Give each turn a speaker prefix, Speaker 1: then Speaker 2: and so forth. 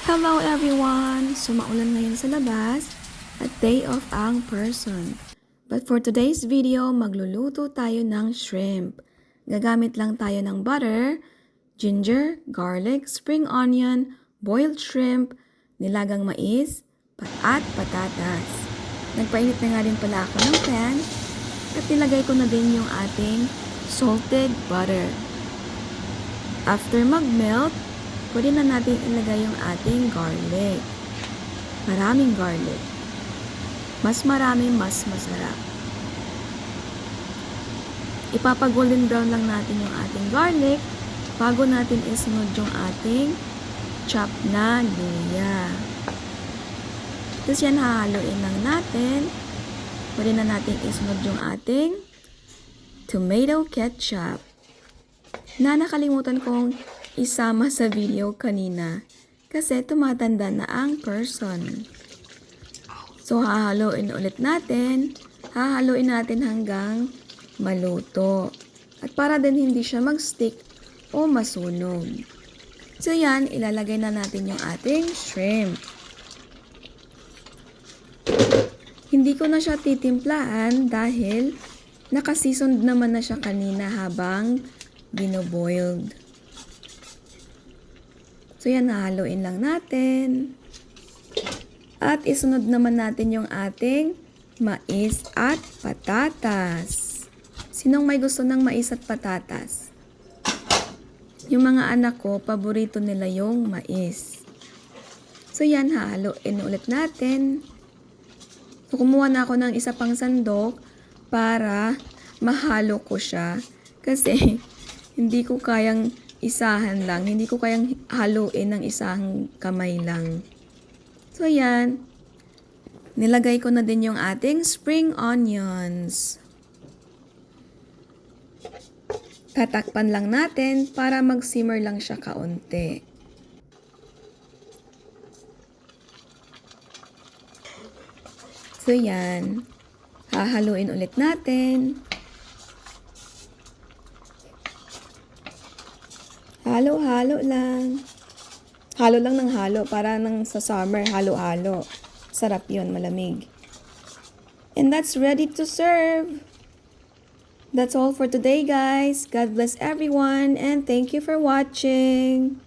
Speaker 1: Hello everyone! So maulan ngayon sa labas at day off ang person. But for today's video, magluluto tayo ng shrimp. Gagamit lang tayo ng butter, ginger, garlic, spring onion, boiled shrimp, nilagang mais, at patatas. Nagpainit na nga din pala ako ng pan at nilagay ko na din yung ating salted butter. After mag-melt, pwede na natin ilagay yung ating garlic. Maraming garlic. Mas marami, mas masarap. Ipapag-golden brown lang natin yung ating garlic bago natin isunod yung ating chop na luya. Tapos yan, hahaluin lang natin. Pwede na natin isunod yung ating tomato ketchup na nakalimutan kong isama sa video kanina kasi tumatanda na ang person. So, hahaluin ulit natin. Hahaluin natin hanggang maluto. At para din hindi siya mag-stick o masunog. So, yan. Ilalagay na natin yung ating shrimp. Hindi ko na siya titimplahan dahil nakaseasoned naman na siya kanina habang binoboiled. So yan, hahaluin lang natin. At isunod naman natin yung ating mais at patatas. Sinong may gusto ng mais at patatas? Yung mga anak ko, paborito nila yung mais. So yan, hahaluin ulit natin. So kumuha na ako ng isa pang sandok para mahalo ko siya. Kasi hindi ko kayang isahan lang. Hindi ko kayang haluin ng isang kamay lang. So, yan. Nilagay ko na din yung ating spring onions. Tatakpan lang natin para mag-simmer lang siya kaunti. So, yan. Hahaluin ulit natin. Halo-halo lang. Halo lang ng halo. Para nang sa summer, halo-halo. Sarap yun, malamig. And that's ready to serve. That's all for today, guys. God bless everyone and thank you for watching.